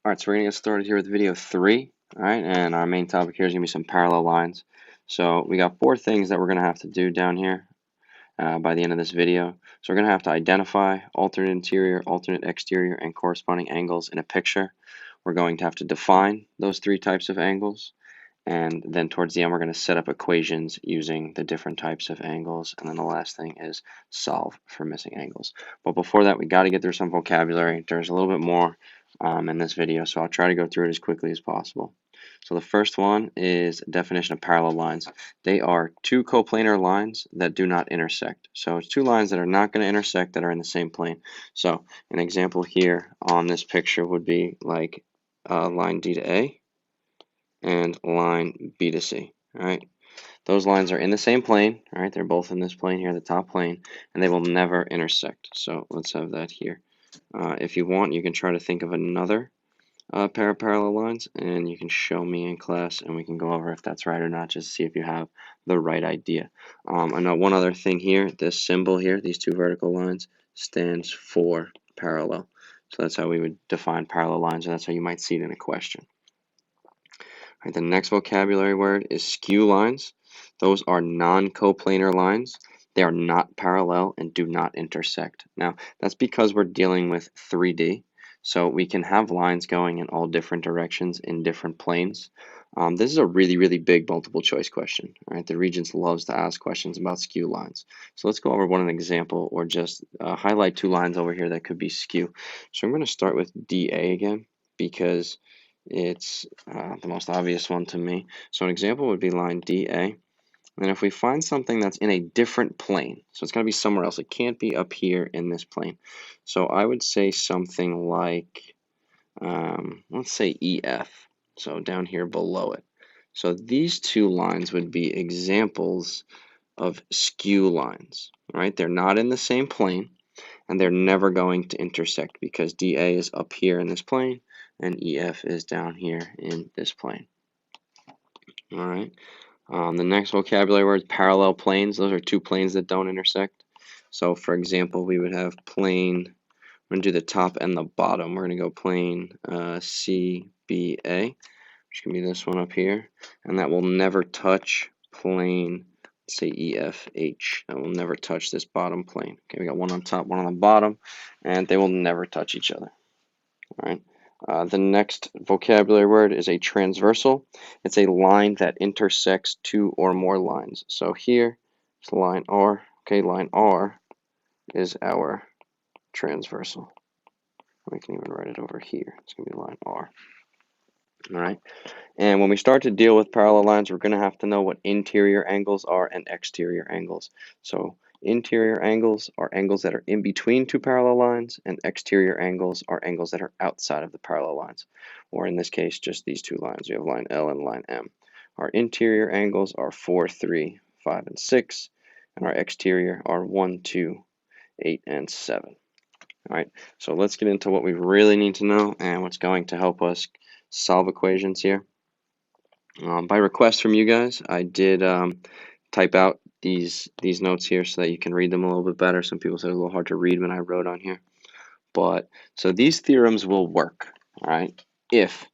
Alright, so we're going to get started here with video 3. Alright, and our main topic here is going to be some parallel lines. So we got 4 things that we're going to have to do down here by the end of this video. So we're going to have to identify alternate interior, alternate exterior, and corresponding angles in a picture. We're going to have to define those 3 types of angles. And then towards the end, we're going to set up equations using the different types of angles. And then the last thing is solve for missing angles. But before that, we got to get through some vocabulary. There's a little bit more in this video, so I'll try to go through it as quickly as possible. So the first one is definition of parallel lines. They are 2 coplanar lines that do not intersect. So it's 2 lines that are not going to intersect that are in the same plane. So an example here on this picture would be like line D to A and line B to C. All right, those lines are in the same plane. All right, they're both in this plane here, the top plane, and they will never intersect. So let's have that here. If you want, you can try to think of another pair of parallel lines, and you can show me in class, and we can go over if that's right or not, just to see if you have the right idea. I know one other thing here, this symbol here, these 2 vertical lines, stands for parallel. So that's how we would define parallel lines, and that's how you might see it in a question. Right, the next vocabulary word is skew lines. Those are non-coplanar lines. They are not parallel and do not intersect. Now, that's because we're dealing with 3D, so we can have lines going in all different directions in different planes. This is a really, really big multiple choice question. Right? The Regents loves to ask questions about skew lines. So let's go over one example or just highlight 2 lines over here that could be skew. So I'm going to start with DA again because it's the most obvious one to me. So an example would be line DA. And if we find something that's in a different plane, so it's got to be somewhere else. It can't be up here in this plane. So I would say something like, let's say EF. So down here below it. So these 2 lines would be examples of skew lines, right? They're not in the same plane, and they're never going to intersect because DA is up here in this plane and EF is down here in this plane. All right. The next vocabulary word is parallel planes. Those are 2 planes that don't intersect. So for example, we would have plane, we're going to do the top and the bottom. We're going to go plane CBA, which can be this one up here, and that will never touch plane, let's say EFH. That will never touch this bottom plane. Okay, we got one on top, one on the bottom, and they will never touch each other. All right. The next vocabulary word is a transversal. It's a line that intersects 2 or more lines. So here is line R. Okay, line R is our transversal. We can even write it over here. It's going to be line R. All right. And when we start to deal with parallel lines, we're going to have to know what interior angles are and exterior angles. So interior angles are angles that are in between 2 parallel lines, and exterior angles are angles that are outside of the parallel lines, or in this case, just these 2 lines. We have line L and line M. Our interior angles are 4, 3, 5, and 6, and our exterior are 1, 2, 8, and 7. All right, so let's get into what we really need to know and what's going to help us solve equations here. By request from you guys, I did type out these notes here so that you can read them a little bit better. Some people said it was a little hard to read when I wrote on here. But so these theorems will work, all right, if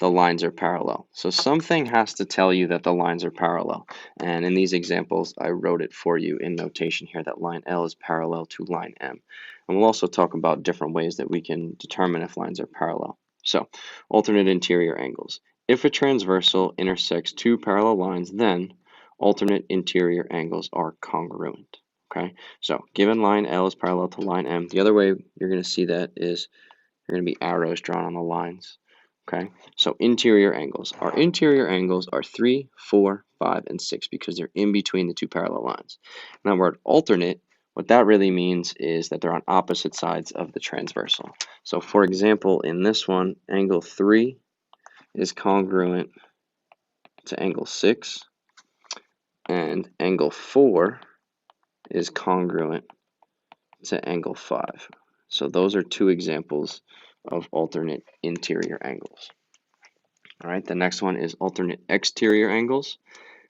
the lines are parallel. So something has to tell you that the lines are parallel. And in these examples, I wrote it for you in notation here that line L is parallel to line M. And we'll also talk about different ways that we can determine if lines are parallel. So alternate interior angles. If a transversal intersects 2 parallel lines, then alternate interior angles are congruent. Okay, so given line L is parallel to line M, the other way you're going to see that is there are going to be arrows drawn on the lines. Okay, so interior angles. Our interior angles are 3, 4, 5, and 6 because they're in between the 2 parallel lines. Now, word alternate, what that really means is that they're on opposite sides of the transversal. So, for example, in this one, angle 3 is congruent to angle 6, and angle 4 is congruent to angle 5. So those are 2 examples of alternate interior angles. All right, the next one is alternate exterior angles,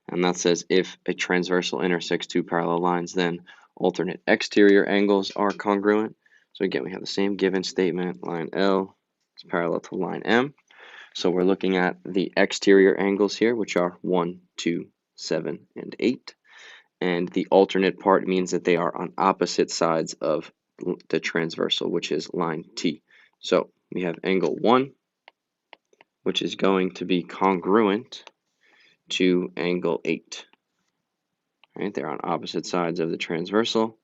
and that says if a transversal intersects 2 parallel lines, then alternate exterior angles are congruent. So again, we have the same given statement, line L It's parallel to line M. So we're looking at the exterior angles here, which are 1, 2, 7, and 8. And the alternate part means that they are on opposite sides of the transversal, which is line T. So we have angle 1, which is going to be congruent to angle 8. Right? They're on opposite sides of the transversal,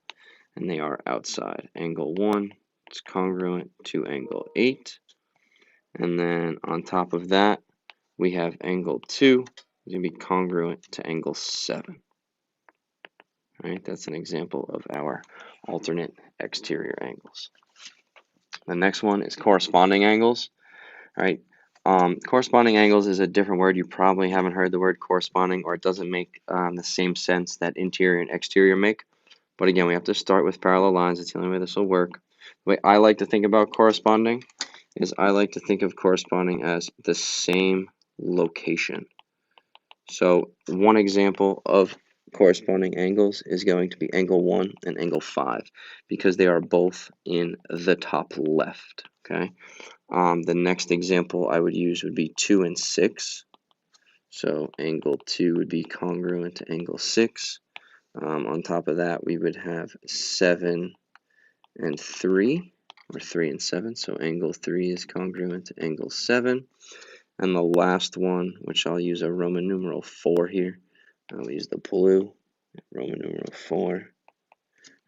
and they are outside. Angle 1 is congruent to angle 8. And then on top of that, we have angle 2 is going to be congruent to angle 7. Right? That's an example of our alternate exterior angles. The next one is corresponding angles. Right? Corresponding angles is a different word. You probably haven't heard the word corresponding, or it doesn't make the same sense that interior and exterior make. But again, we have to start with parallel lines. That's the only way this will work. The way I like to think about corresponding is I like to think of corresponding as the same location. So one example of corresponding angles is going to be angle 1 and angle 5 because they are both in the top left. Okay. The next example I would use would be 2 and 6. So angle 2 would be congruent to angle 6. On top of that, we would have 7 and 3, or 3 and 7. So angle 3 is congruent to angle 7. And the last one, which I'll use a Roman numeral 4 here. I'll use the blue, Roman numeral 4.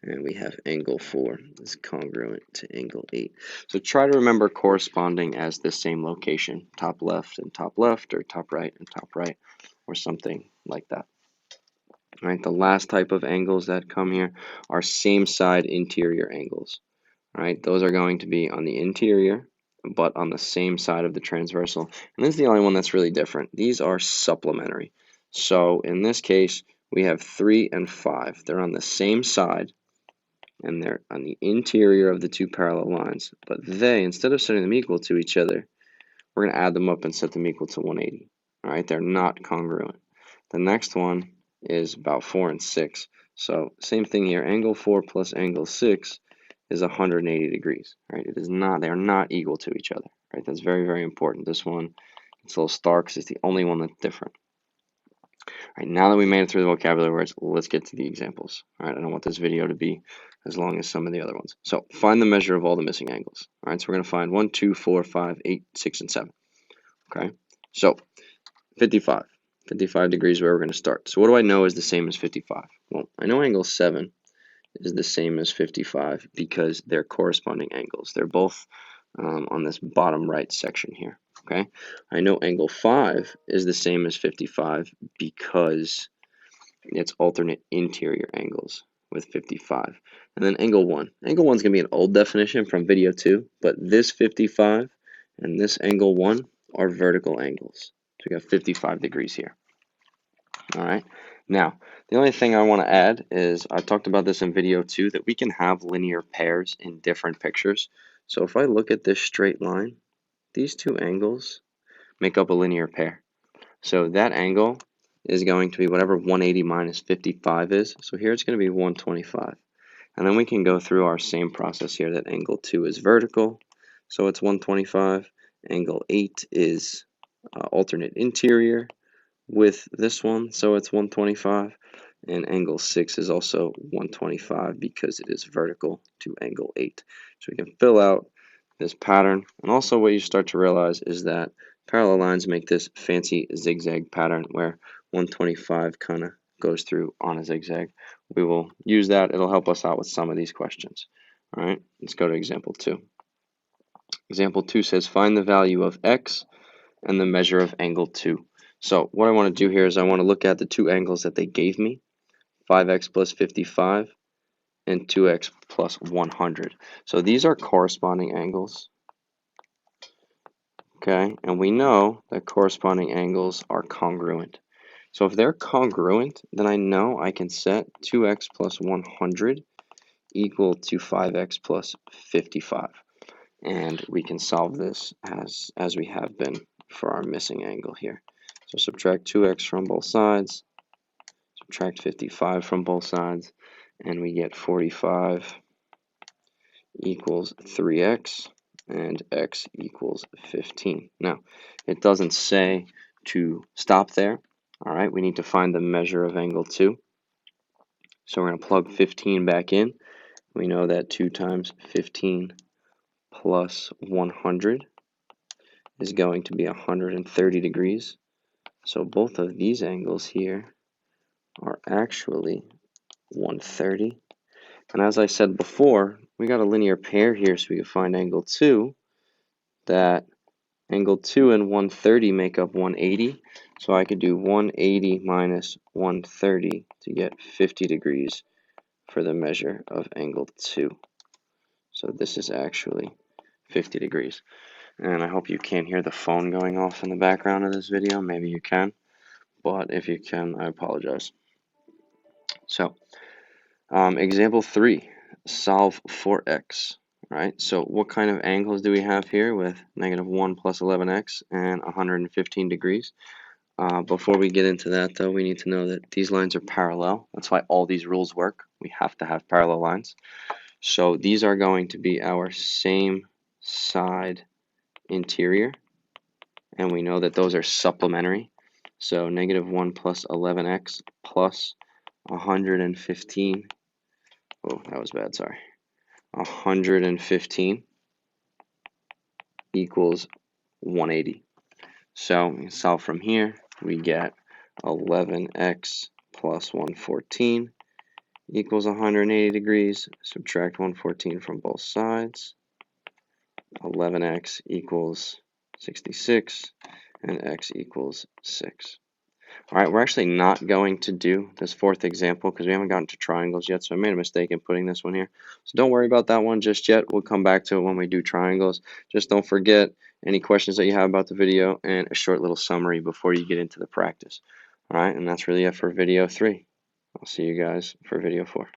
And we have angle 4 is congruent to angle 8. So try to remember corresponding as the same location, top left, or top right and top right, or something like that. All right, the last type of angles that come here are same side interior angles. All right, those are going to be on the interior, but on the same side of the transversal. And this is the only one that's really different. These are supplementary. So in this case, we have 3 and 5. They're on the same side, and they're on the interior of the two parallel lines. But they, instead of setting them equal to each other, we're going to add them up and set them equal to 180. All right, they're not congruent. The next one is about 4 and 6. So same thing here, angle 4 plus angle 6 is 180 degrees, right? It is not, they are not equal to each other, right? That's very, very important. This one, it's a little stark because it's the only one that's different. All right, now that we made it through the vocabulary words, let's get to the examples. All right, I don't want this video to be as long as some of the other ones. So find the measure of all the missing angles. All right, so we're going to find 1, 2, 4, 5, 8, 6, and 7. Okay, so 55. 55 degrees where we're going to start. So what do I know is the same as 55? Well, I know angle 7 is the same as 55 because they're corresponding angles. They're both on this bottom right section here. Okay, I know angle 5 is the same as 55 because it's alternate interior angles with 55. And then angle 1. Angle 1 is going to be an old definition from video 2, but this 55 and this angle 1 are vertical angles. So we got 55 degrees here. All right. Now, the only thing I want to add is I talked about this in video 2 that we can have linear pairs in different pictures. So if I look at this straight line, these two angles make up a linear pair. So that angle is going to be whatever 180 minus 55 is. So here it's going to be 125. And then we can go through our same process here that angle 2 is vertical. So it's 125. Angle 8 is alternate interior with this one, so it's 125, and angle 6 is also 125 because it is vertical to angle 8. So we can fill out this pattern, and also what you start to realize is that parallel lines make this fancy zigzag pattern where 125 kind of goes through on a zigzag. We will use that. It'll help us out with some of these questions. All right, let's go to example 2. Example 2 says find the value of x and the measure of angle 2. So what I want to do here is I want to look at the two angles that they gave me, 5x plus 55 and 2x plus 100. So these are corresponding angles, okay? And we know that corresponding angles are congruent. So if they're congruent, then I know I can set 2x plus 100 equal to 5x plus 55. And we can solve this as we have been for our missing angle here. So subtract 2x from both sides, subtract 55 from both sides, and we get 45 equals 3x. and x equals 15. Now, it doesn't say to stop there. All right, we need to find the measure of angle 2. So we're going to plug 15 back in. We know that 2 times 15 plus 100 is going to be 130 degrees. So both of these angles here are actually 130. And as I said before, we got a linear pair here, so we can find angle 2. That angle 2 and 130 make up 180. So I could do 180 minus 130 to get 50 degrees for the measure of angle 2. So this is actually 50 degrees. And I hope you can't hear the phone going off in the background of this video. Maybe you can, but if you can, I apologize. So, example 3, solve for x. Right, so what kind of angles do we have here with -1 plus 11x and 115 degrees? Before we get into that, though, we need to know that these lines are parallel. That's why all these rules work. We have to have parallel lines. So these are going to be our same side interior, and we know that those are supplementary. So -1 plus 11x plus 115. Oh, that was bad, sorry. 115 equals 180. So we solve from here. We get 11x plus 114 equals 180 degrees. Subtract 114 from both sides. 11x equals 66, and x equals 6. All right, we're actually not going to do this fourth example because we haven't gotten to triangles yet, so I made a mistake in putting this one here. So don't worry about that one just yet. We'll come back to it when we do triangles. Just don't forget any questions that you have about the video and a short little summary before you get into the practice. All right, and that's really it for video 3. I'll see you guys for video 4.